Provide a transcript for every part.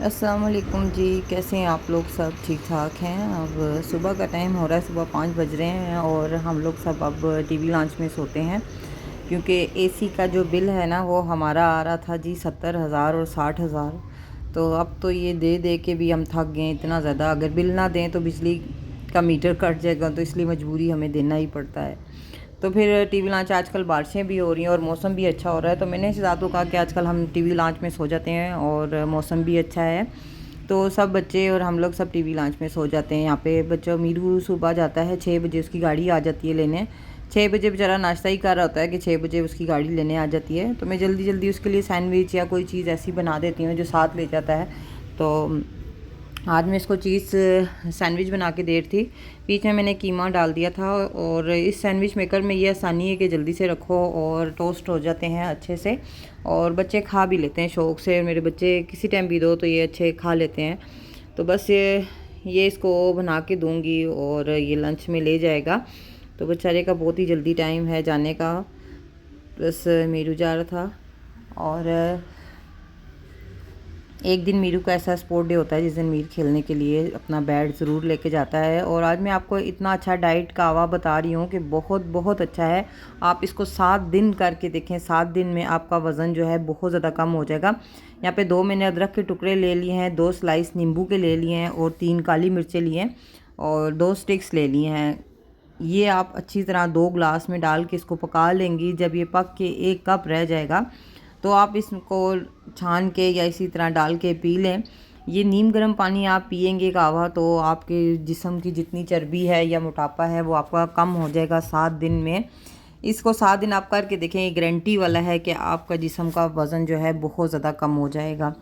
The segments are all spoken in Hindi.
अस्सलाम वालेकुम जी। कैसे हैं आप लोग? सब ठीक ठाक हैं। अब सुबह का टाइम हो रहा है, सुबह 5 बज रहे हैं और हम लोग सब अब टीवी लॉन्च में सोते हैं क्योंकि एसी का जो बिल है ना वो हमारा आ रहा था जी 70,000 और 60,000। तो अब तो ये दे दे के भी हम थक गए इतना ज़्यादा। अगर बिल ना दें तो बिजली का मीटर कट जाएगा, तो इसलिए मजबूरी हमें देना ही पड़ता है। तो फिर टीवी लॉन्च, आजकल बारिशें भी हो रही हैं और मौसम भी अच्छा हो रहा है, तो मैंने शहजाद को कहा कि आजकल हम टीवी लॉन्च में सो जाते हैं और मौसम भी अच्छा है। तो सब बच्चे और हम लोग सब टीवी लॉन्च में सो जाते हैं। यहाँ पे बच्चों मीरू सुबह जाता है 6 बजे, उसकी गाड़ी आ जाती है लेने। 6 बजे बेचारा नाश्ता ही कर रहा होता है कि 6 बजे उसकी गाड़ी लेने आ जाती है। तो मैं जल्दी जल्दी उसके लिए सैंडविच या कोई चीज़ ऐसी बना देती हूँ जो साथ ले जाता है। तो आज मैं इसको चीज़ सैंडविच बना के दे रही थी। बीच में मैंने कीमा डाल दिया था और इस सैंडविच मेकर में ये आसानी है कि जल्दी से रखो और टोस्ट हो जाते हैं अच्छे से, और बच्चे खा भी लेते हैं शौक़ से। मेरे बच्चे किसी टाइम भी दो तो ये अच्छे खा लेते हैं। तो बस ये इसको बना के दूँगी और ये लंच में ले जाएगा। तो बेचारे का बहुत ही जल्दी टाइम है जाने का। बस मीरू जा रहा था। और एक दिन मीरू का ऐसा स्पोर्ट डे होता है जिस दिन मीर खेलने के लिए अपना बैट ज़रूर लेके जाता है। और आज मैं आपको इतना अच्छा डाइट कावा बता रही हूँ कि बहुत बहुत अच्छा है। आप इसको 7 दिन करके देखें, 7 दिन में आपका वज़न जो है बहुत ज़्यादा कम हो जाएगा। यहाँ पे 2 मैंने अदरक के टुकड़े ले लिए हैं, 2 स्लाइस नींबू के ले लिए हैं और 3 काली मिर्चें लिए हैं और 2 स्टिक्स ले लिए हैं। ये आप अच्छी तरह 2 ग्लास में डाल के इसको पका लेंगी। जब ये पक के 1 कप रह जाएगा तो आप इसको छान के या इसी तरह डाल के पी लें। ये नीम गर्म पानी आप पिएंगे कावा, तो आपके जिस्म की जितनी चर्बी है या मोटापा है वो आपका कम हो जाएगा 7 दिन में। इसको 7 दिन आप करके देखें, ये गारंटी वाला है कि आपका जिस्म का वज़न जो है बहुत ज़्यादा कम हो जाएगा।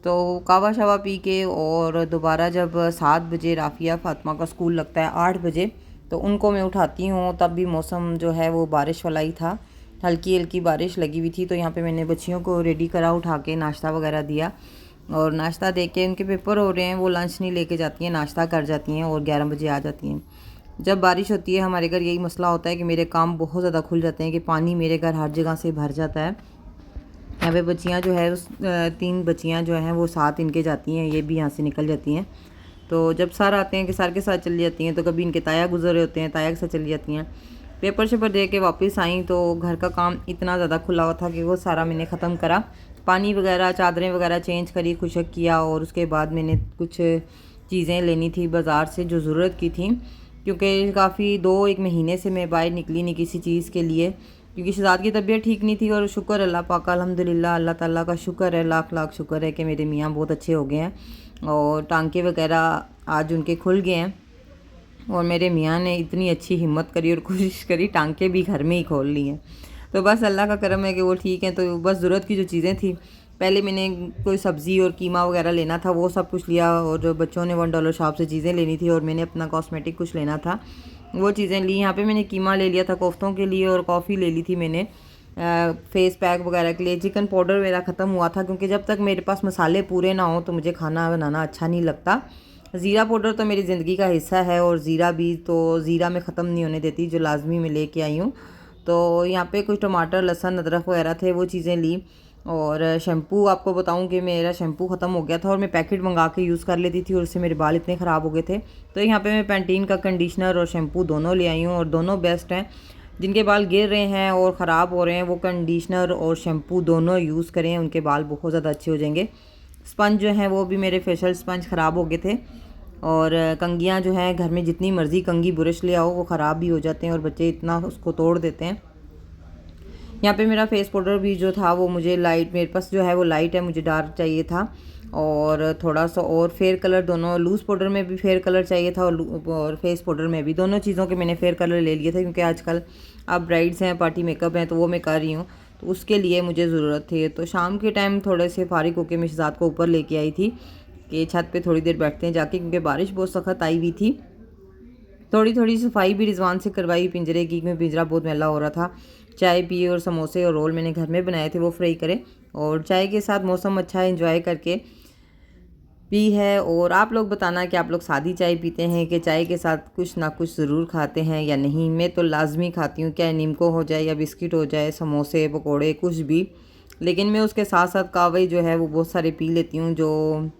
तो कावा शावा पी के और दोबारा जब 7 बजे राफ़िया फ़ातिमा का स्कूल लगता है 8 बजे, तो उनको मैं उठाती हूँ। तब भी मौसम जो है वो बारिश वाला ही था, हल्की हल्की बारिश लगी हुई थी। तो यहाँ पे मैंने बच्चियों को रेडी करा, उठा के नाश्ता वगैरह दिया और नाश्ता दे के उनके पेपर हो रहे हैं, वो लंच नहीं लेके जाती हैं, नाश्ता कर जाती हैं और 11 बजे आ जाती हैं। जब बारिश होती है हमारे घर यही मसला होता है कि मेरे काम बहुत ज़्यादा खुल जाते हैं कि पानी मेरे घर हर जगह से भर जाता है। यहाँ पे बच्चियाँ जो है 3 बच्चियाँ जो हैं वो साथ इनके जाती हैं, ये भी यहाँ से निकल जाती हैं। तो जब सर आते हैं कि सर के साथ चली जाती हैं, तो कभी इनके ताया गुजर रहे होते हैं, ताया के साथ चली जाती हैं। पेपर शेपर दे के वापस आई तो घर का काम इतना ज़्यादा खुला हुआ था कि वो सारा मैंने ख़त्म करा। पानी वगैरह, चादरें वगैरह चेंज करी, खुशक किया और उसके बाद मैंने कुछ चीज़ें लेनी थी बाज़ार से जो ज़रूरत की थी, क्योंकि काफ़ी 2-1 महीने से मैं बाहर निकली नहीं किसी चीज़ के लिए, क्योंकि शहजाद की तबीयत ठीक नहीं थी। और शुक्र अल्लाह पाक, अल्हम्दुलिल्लाह, अल्लाह ताला का शुक्र है, लाख लाख शुक्र है कि मेरे मियाँ बहुत अच्छे हो गए हैं और टांके वगैरह आज उनके खुल गए हैं। और मेरे मियाँ ने इतनी अच्छी हिम्मत करी और कोशिश करी, टांके भी घर में ही खोल ली हैं। तो बस अल्लाह का करम है कि वो ठीक हैं। तो बस ज़रूरत की जो चीज़ें थी, पहले मैंने कोई सब्ज़ी और कीमा वगैरह लेना था, वो सब कुछ लिया। और जो बच्चों ने $1 शॉप से चीज़ें लेनी थी और मैंने अपना कॉस्मेटिक कुछ लेना था, वो चीज़ें ली। यहाँ पे मैंने कीमा ले लिया था कोफ्तों के लिए और कॉफ़ी ले ली थी मैंने फेस पैक वगैरह के लिए। चिकन पाउडर मेरा ख़त्म हुआ था, क्योंकि जब तक मेरे पास मसाले पूरे ना हो तो मुझे खाना बनाना अच्छा नहीं लगता। ज़ीरा पाउडर तो मेरी ज़िंदगी का हिस्सा है और ज़ीरा भी, तो ज़ीरा मैं ख़त्म नहीं होने देती, जो लाजमी मैं लेके आई हूँ। तो यहाँ पे कुछ टमाटर, लहसुन, अदरक वगैरह थे, वो चीज़ें ली। और शैम्पू, आपको बताऊँ कि मेरा शैम्पू ख़त्म हो गया था और मैं पैकेट मंगा के यूज़ कर लेती थी और उससे मेरे बाल इतने ख़राब हो गए थे। तो यहाँ पे मैं पैंटीन का कंडीशनर और शैम्पू दोनों ले आई हूँ और दोनों बेस्ट हैं। जिनके बाल गिर रहे हैं और ख़राब हो रहे हैं वो कंडीशनर और शैम्पू दोनों यूज़ करें, उनके बाल बहुत ज़्यादा अच्छे हो जाएंगे। स्पंज जो हैं वो भी मेरे फेशियल स्पंज ख़राब हो गए थे। और कंघियाँ जो हैं, घर में जितनी मर्ज़ी कंघी ब्रश ले आओ वो ख़राब भी हो जाते हैं और बच्चे इतना उसको तोड़ देते हैं। यहाँ पे मेरा फेस पाउडर भी जो था वो मुझे लाइट, मेरे पास जो है वो लाइट है, मुझे डार्क चाहिए था। और थोड़ा सा और फेयर कलर, दोनों लूज़ पाउडर में भी फेयर कलर चाहिए था और फेस पाउडर में भी, दोनों चीज़ों के मैंने फेयर कलर ले लिए थे, क्योंकि आजकल अब ब्राइड्स हैं, पार्टी मेकअप हैं, तो वो मैं कर रही हूँ, तो उसके लिए मुझे ज़रूरत थी। तो शाम के टाइम थोड़े से फारिग होकर मैं शहजाद को ऊपर लेके आई थी कि छत पे थोड़ी देर बैठते हैं जाके, क्योंकि बारिश बहुत सख्त आई हुई थी। थोड़ी थोड़ी सफाई भी रिजवान से करवाई पिंजरे की, में पिंजरा बहुत मैला हो रहा था। चाय पी और समोसे और रोल मैंने घर में बनाए थे, वो फ्राई करे और चाय के साथ मौसम अच्छा एंजॉय करके पी है। और आप लोग बताना कि आप लोग सादी चाय पीते हैं कि चाय के साथ कुछ ना कुछ ज़रूर खाते हैं या नहीं। मैं तो लाजमी खाती हूँ, क्या नीमको हो जाए या बिस्किट हो जाए, समोसे पकोड़े कुछ भी। लेकिन मैं उसके साथ साथ कावे जो है वो बहुत सारे पी लेती हूँ जो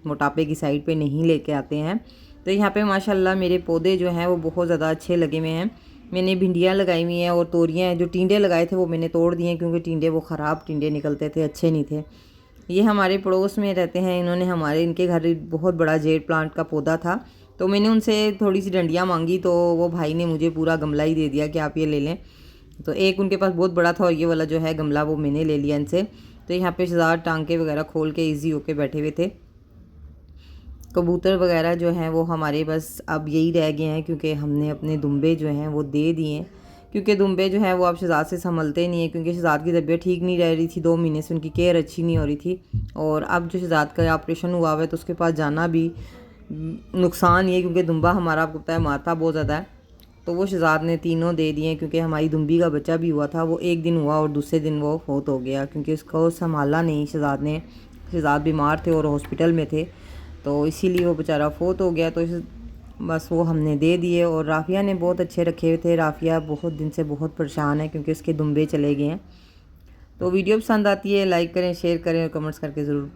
मोटापे की साइड पे नहीं लेके आते हैं। तो यहाँ पे माशाल्लाह मेरे पौधे जो हैं वो बहुत ज़्यादा अच्छे लगे हुए हैं। मैंने भिंडियाँ लगाई हुई हैं और तोरियाँ हैं। जो टिंडे लगाए थे वो मैंने तोड़ दिए क्योंकि टिंडे वो ख़राब टिंडे निकलते थे, अच्छे नहीं थे। ये हमारे पड़ोस में रहते हैं, इन्होंने इनके घर बहुत बड़ा जेड प्लांट का पौधा था, तो मैंने उनसे थोड़ी सी डंडियाँ मांगी तो वो भाई ने मुझे पूरा गमला ही दे दिया कि आप ये ले लें। तो एक उनके पास बहुत बड़ा था और ये वाला जो है गमला वो मैंने ले लिया इनसे। तो यहाँ पे शहजाद टांके वगैरह खोल के ईजी होके बैठे हुए थे। कबूतर वगैरह जो हैं वो हमारे बस अब यही रह गए हैं क्योंकि हमने अपने दुम्बे जो हैं वो दे दिए हैं। क्योंकि दुम्बे जो हैं वो अब शहजाद से संभलते नहीं है, क्योंकि शहजाद की तबीयत ठीक नहीं रह रही थी, 2 महीने से उनकी केयर अच्छी नहीं हो रही थी। और अब जो शहजाद का ऑपरेशन हुआ हुआ है तो उसके पास जाना भी नुकसान ही है, क्योंकि दुम्बा हमारा आपको पता है मारता बहुत ज़्यादा है। तो वो शहजाद ने तीनों दे दिए क्योंकि हमारी दुम्बी का बच्चा भी हुआ था, वो एक दिन हुआ और दूसरे दिन वो फौत हो गया क्योंकि उसको संभाला नहीं शहजाद ने। शहजाद बीमार थे और हॉस्पिटल में थे, तो इसीलिए वो बेचारा फौत हो गया। तो बस वो हमने दे दिए। और राफ़िया ने बहुत अच्छे रखे हुए थे। राफ़िया बहुत दिन से बहुत परेशान है क्योंकि उसके दुम्बे चले गए हैं। तो वीडियो पसंद आती है लाइक करें, शेयर करें और कमेंट्स करके ज़रूर